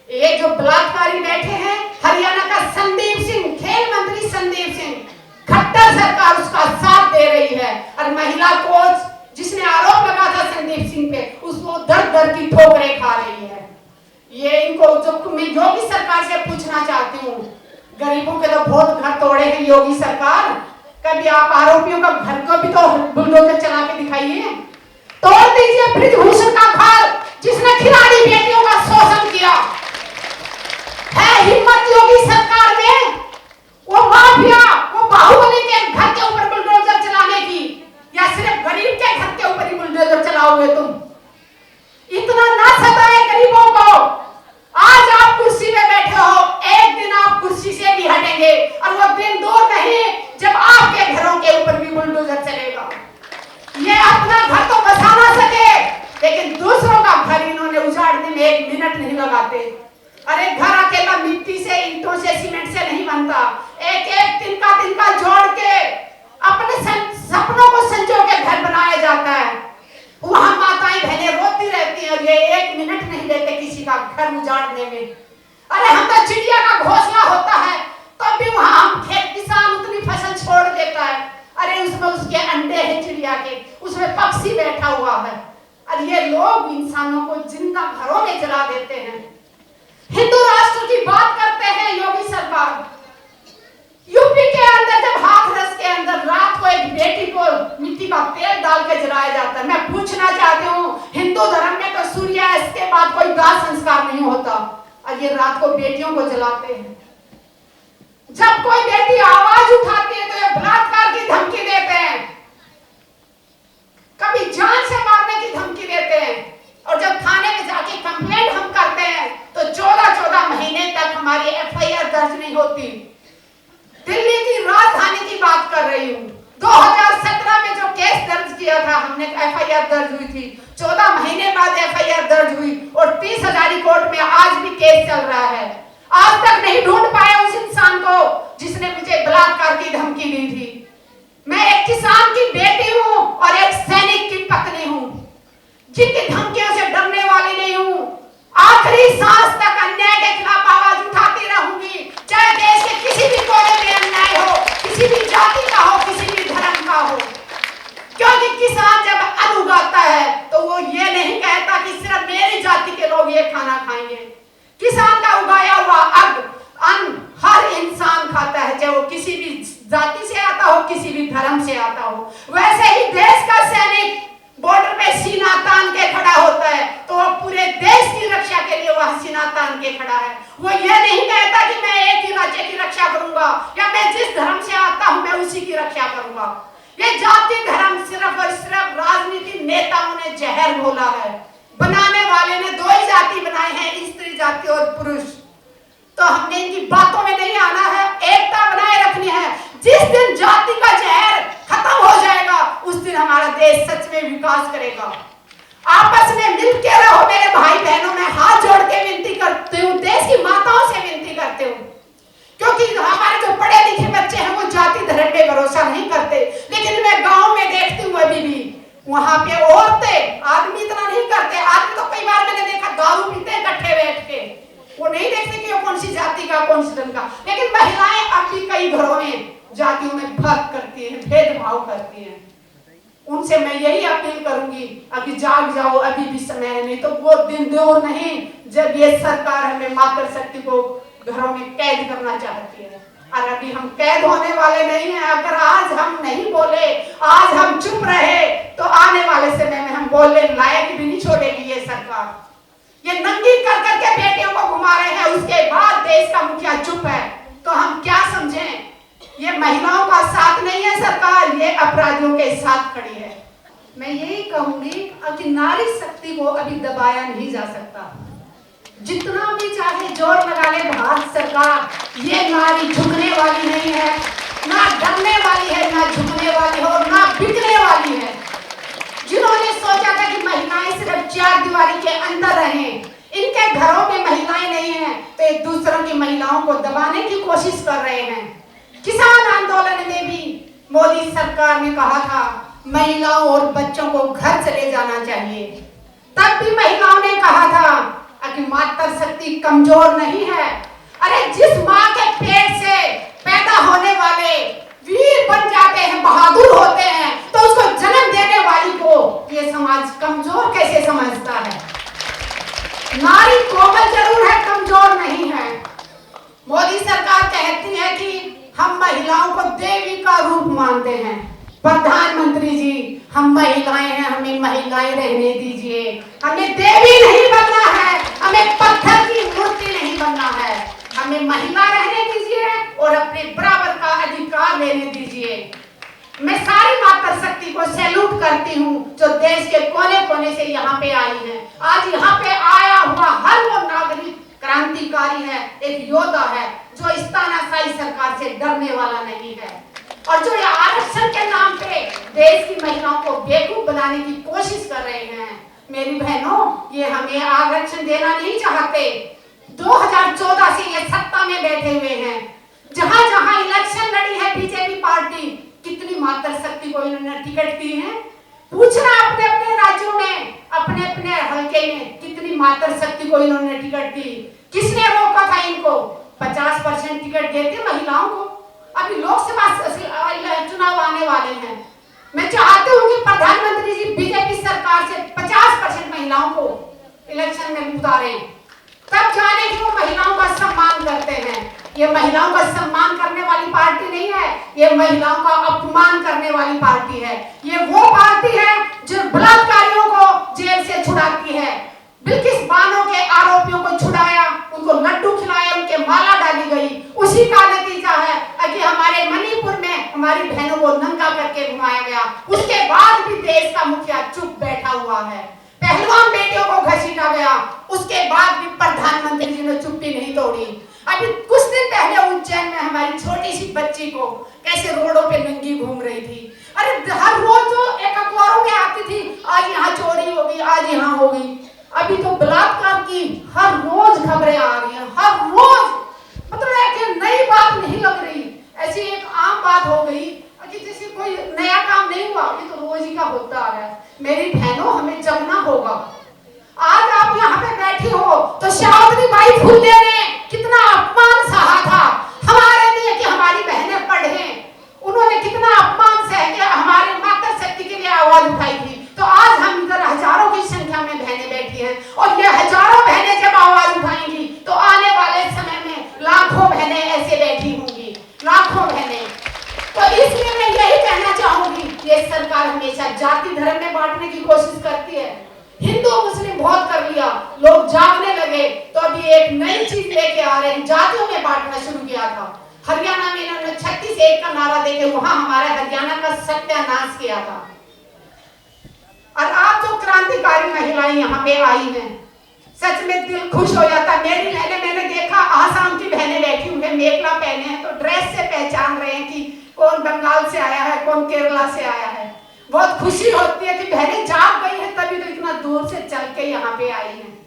ये जो बलात्कारी बैठे हैं हरियाणा का संदीप सिंह, खेल मंत्री संदीप सिंह, खट्टर सरकार उसका साथ दे रही है। और महिला कोच जिसने आरोप लगा था संदीप सिंह पे, उसको दर दर की ठोकरें खा रही है। ये इनको जो मैं योगी सरकार से पूछना चाहती हूँ, गरीबों के तो बहुत घर तोड़े हैं योगी सरकार, कभी आप आरोपियों का घर को भी तो बुलडोजर चला के दिखाइए। तोड़ दीजिए ब्रिजभूषण का घर जिसने खिलाड़ी बेटियों का शोषण किया। है हिम्मत योगी सरकार में वो माफिया, वो बाहुबली के घर के ऊपर बुलडोजर चलाने की, या सिर्फ गरीब के घर के ऊपर ही बुलडोजर चलाओगे तुम? इतना ना सताए गरीबों को। आज आप कुर्सी में बैठे हो, एक दिन आप कुर्सी से भी हटेंगे और वो दिन दूर नहीं जब आपके घरों के ऊपर भी बुलडोजर चलेगा। ये अपना घर तो बसा ना सके, लेकिन दूसरों का घर इन्होंने उजाड़ने में एक मिनट नहीं लगाते। अरे घर अकेला मिट्टी से, ईंटों से, सीमेंट से नहीं बनता। एक एक तिनका जोड़ के अपने सपनों को संजो के घर बनाया जाता है। वहां माताएं बहनें रोती रहती हैं और ये एक मिनट नहीं लेते किसी का घर उजाड़ने में। अरे हम तो चिड़िया का घोंसला होता है तब भी वहां हम खेत किसान उतनी फसल छोड़ देता है। अरे उसमें उसके अंडे हैं चिड़िया के, उसमें पक्षी बैठा हुआ है। और ये लोग इंसानों को जिंदा घरों में जला देते हैं। हिंदू राष्ट्र की बात करते हैं योगी सरकार। यूपी के अंदर जब हाथरस के अंदर रात को एक बेटी को मिट्टी का तेल डाल के जलाया जाता है। मैं पूछना चाहती हूँ, हिंदू धर्म में तो सूर्यास्त के बाद कोई दाह संस्कार नहीं होता और ये रात को बेटियों को जलाते हैं। जब कोई बेटी आवाज उठाती है तो ये बलात्कार की धमकी देते हैं, कभी जान से मारने की धमकी देते हैं। और जब थाने में जाके कंप्लेंट हम करते हैं तो 14-14 महीने तक हमारी एफआईआर दर्ज नहीं होती। दिल्ली की राजधानी की बात कर रही हूँ, 2017 में जो केस दर्ज किया था हमने, एफआईआर दर्ज हुई थी, 14 महीने बाद एफआईआर दर्ज हुई और 30,000 कोर्ट में आज भी केस चल रहा है। आज तक नहीं ढूंढ पाए उस इंसान को जिसने मुझे बलात्कार की धमकी दी थी। मैं एक किसान की बेटी हूँ और एक सैनिक की पत्नी हूँ, जिनकी धमकियों से डरने वाली नहीं हूँ। आखिरी सांस तक अन्याय के खिलाफ आवाज उठाती रहूंगी, चाहे देश के किसी भी कोने में अन्याय हो, किसी भी जाति का हो, किसी भी धर्म का हो। क्योंकि किसान जब अन्न उगाता है तो वो ये नहीं कहता कि सिर्फ मेरी जाति के लोग ये खाना खाएंगे। किसान का उगाया हुआ अन्न हर इंसान खाता है, चाहे वो किसी भी जाति से आता हो, किसी भी धर्म से आता हो। वैसे ही देश का सैनिक बॉर्डर पे सीना तान के खड़ा होता है तो वो पूरे देश की रक्षा के लिए वह सीना तान के खड़ा है। वो ये नहीं कहता कि मैं एक ही राज्य की रक्षा करूंगा या मैं जिस धर्म से आता हूं मैं उसी की रक्षा करूंगा। ये जाति धर्म सिर्फ और सिर्फ राजनीति नेताओं ने जहर घोला है। बनाने वाले ने 2 ही जाति बनाए हैं, स्त्री जाति और पुरुष। तो हमने इनकी बातों में नहीं आना है, एकता बनाए रखनी है। जिस दिन जाति का जहर खत्म हो जाएगा उस दिन हमारा देश सच में विकास करेगा। आपस में मिलके रहो मेरे भाई बहनों, मैं हाथ जोड़ के विनती करती हूँ, देश की माताओं से विनती करती हूँ। क्योंकि हमारे जो पढ़े लिखे बच्चे हैं वो जाति धर्म पे भरोसा नहीं करते, लेकिन मैं गाँव में देखती हूँ अभी भी वहां पे औरतें, आदमी इतना नहीं करते। आदमी तो कई बार मैंने देखा दारू पीते इकट्ठे बैठ के, वो नहीं देखते कि वो कौन सी जाति का कौन सी धर्म का। लेकिन महिलाएं अब भी कई घरों में जातियों में फर्क करती हैं, भेदभाव करती हैं। उनसे मैं यही अपील करूंगी, अभी जाग जाओ, अभी भी समय है, नहीं तो वो दिन दूर नहीं जब ये सरकार हमें मातृशक्ति को घरों में कैद करना चाहती है। और अभी हम कैद होने वाले नहीं हैं। अगर आज हम नहीं बोले, आज हम चुप रहे तो आने वाले समय में हम बोलने लायक भी नहीं छोड़ेगी ये सरकार। ये नंगी कर करके बेटियों को घुमा रहे हैं, उसके बाद देश का मुखिया चुप है तो हम क्या समझें? ये महिलाओं का साथ नहीं है सरकार, ये अपराधियों के साथ खड़ी है। मैं यही कहूंगी कि नारी शक्ति को अभी दबाया नहीं जा सकता। जितना भी चाहे जोर लगा ले भारत सरकार, ये नारी झुकने वाली नहीं है, ना डरने वाली है, ना झुकने वाली हो, ना बिकने वाली है। जिन्होंने सोचा था कि महिलाएं सिर्फ 4 दीवारी के अंदर रहें, इनके घरों में महिलाएं नहीं हैं, तो एक दूसरों की महिलाओं को दबाने की कोशिश कर रहे हैं। किसान आंदोलन में भी मोदी सरकार ने कहा था महिलाओं और बच्चों को घर चले जाना चाहिए, तब भी महिलाओं ने कहा था कि मातृ शक्ति कमजोर नहीं है। अरे जिस माँ के पेट से पैदा होने वाले वीर बन जाते हैं, बहादुर होते हैं, तो उसको जन्म देने वाली को ये समाज कमजोर कैसे समझता है? नारी कोमल जरूर है, कमजोर नहीं है। मोदी सरकार कहती है कि हम महिलाओं को देवी का रूप मानते हैं। प्रधानमंत्री जी, हम महिलाएं हैं, हमें महिलाएं रहने दीजिए। हमें देवी नहीं बनना है, हमें पत्थर की मूर्ति नहीं बनना है। हमें महिला रहने दीजिए और अपने बराबर का अधिकार लेने दीजिए। मैं सारी मातृ शक्ति को सैल्यूट करती हूँ जो देश के कोने कोने से यहाँ पे आई है। आज यहाँ पे आया हुआ हर वो नागरिक क्रांतिकारी है, एक योद्धा है जो इस तानाशाही सरकार से डरने वाला नहीं है। और जो ये आरक्षण के नाम पे देश की महिलाओं को बेवकूफ बनाने की कोशिश कर रहे हैं, मेरी बहनों, ये हमें आरक्षण देना नहीं चाहते। 2014 से ये सत्ता में बैठे हुए हैं। जहां जहां इलेक्शन लड़ी है बीजेपी पार्टी, कितनी मातृ शक्ति को इन्होंने टिकट दी है? पूछना अपने अपने राज्यों में, अपने अपने हल्के में कितनी मातृ शक्ति को इन्होंने टिकट दी। किसने रोका था इनको? 50% टिकट देते महिलाओं को। अभी लोकसभा चुनाव आने वाले हैं। मैं चाहती हूँ कि प्रधानमंत्री जी बीजेपी सरकार से 50% महिलाओं को इलेक्शन में उतारें, तब जाने कि वो महिलाओं का सम्मान करते हैं। ये महिलाओं का सम्मान करने वाली पार्टी नहीं है, ये महिलाओं का अपमान करने वाली पार्टी है। ये वो पार्टी है जो बलात्कारियों को जेल से छुड़ाती है। बिल्किस बानो के आरोपियों को छुड़ाया, उनको लड्डू खिलाया, उनके माला डाली गई। उसी का नतीजा है कि हमारे मणिपुर में हमारी बहनों को नंगा करके घुमाया गया। उसके बाद भी देश का मुखिया चुप बैठा हुआ है। पहलवान बेटियों को घसीटा गया, उसके बाद भी प्रधानमंत्री जी ने चुप्पी नहीं तोड़ी। अभी कुछ दिन पहले उज्जैन में हमारी छोटी सी बच्ची को कैसे रोडों पे नंगी घूम रही थी। अरे हर रोज जो एक अखबारों में आती थी, आज यहाँ चोरी हो गई, आज यहाँ हो गई। अभी तो बलात्कार की हर रोज खबरें आ रही हैं, हर रोज। मतलब है कि नई बात नहीं लग रही, ऐसी एक आम बात हो गई कि जैसे कोई नया काम नहीं हुआ, ये तो रोज ही का होता आ रहा है। मेरी बहनों, हमें जगना होगा। आज आप यहाँ पे बैठी हो तो सावित्री बाई फुले ने कितना अपमान सहा था हमारे लिए कि हमारी बहनें पढ़े। उन्होंने कितना अपमान सह के हमारे मातृ शक्ति के लिए आवाज उठाई थी। तो आज हम इधर हजारों की संख्या में बहनें बैठी हैं, और ये हजारों बहनें जब आवाज उठाएंगी तो आने वाले समय में लाखों बहनें ऐसे बैठी होंगी, लाखों बहनें। तो इसलिए मैं यही कहना चाहूंगी, ये सरकार हमेशा जाति धर्म में बांटने की कोशिश करती है। हिंदू मुस्लिम बहुत कर लिया, लोग जागने लगे तो अभी एक नई चीज लेके आ रहे हैं, जातियों में बांटना शुरू किया था। हरियाणा में इन्होंने 36-1 का नारा देके वहां हमारे हरियाणा का सत्यानाश किया था। और आज जो क्रांतिकारी महिलाएं यहाँ पे आई हैं, सच में दिल खुश हो जाता। मेरी बहनें, मैंने देखा आसाम की बहनें बैठी हुई हैं, मेखला पहने हैं, तो ड्रेस से पहचान रहे हैं कि कौन बंगाल से आया है, कौन केरला से आया है। बहुत खुशी होती है कि बहनें जाग गई हैं, तभी तो इतना दूर से चल के यहाँ पे आई हैं।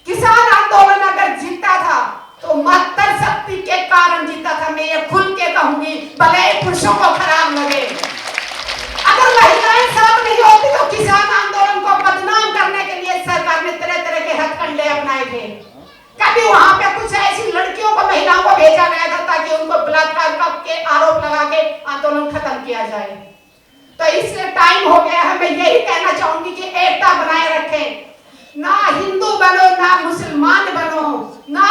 किसान आंदोलन अगर जीता था तो मातृ शक्ति के कारण जीता था। मैं ये खुल के कहूंगी, भले पुरुषों को खराब लगे। अगर महिलाएं साथ नहीं होती तो किसान आंदोलन को बदनाम करने के लिए सरकार ने तरह तरह के हथकंडे अपनाए थे। कभी वहां पे कुछ ऐसी लड़कियों को, महिलाओं को भेजा गया था ताकि उनको बलात्कार के आरोप लगा के आंदोलन खत्म किया जाए। तो इसलिए टाइम हो गया है। मैं यही कहना चाहूंगी कि एकता बनाए रखें। ना हिंदू बनो, ना मुसलमान बनो, ना